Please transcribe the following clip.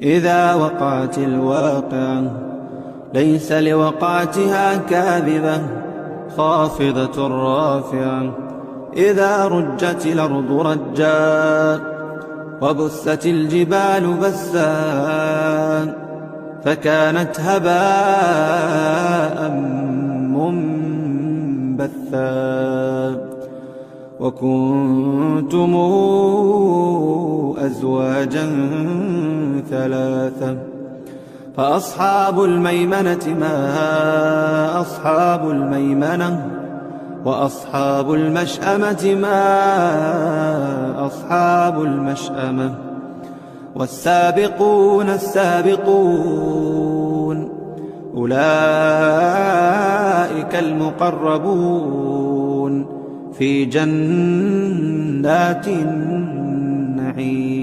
إذا وقعت الواقعة ليس لوقعتها كاذبة خافضة رافعة. إذا رجت الأرض رجا وبست الجبال بسا فكانت هباء منبثا. وكنتم أزواجا ثلاثة فأصحاب الميمنة ما أصحاب الميمنة وأصحاب المشأمة ما أصحاب المشأمة. والسابقون السابقون أولئك المقربون في جنات النعيم.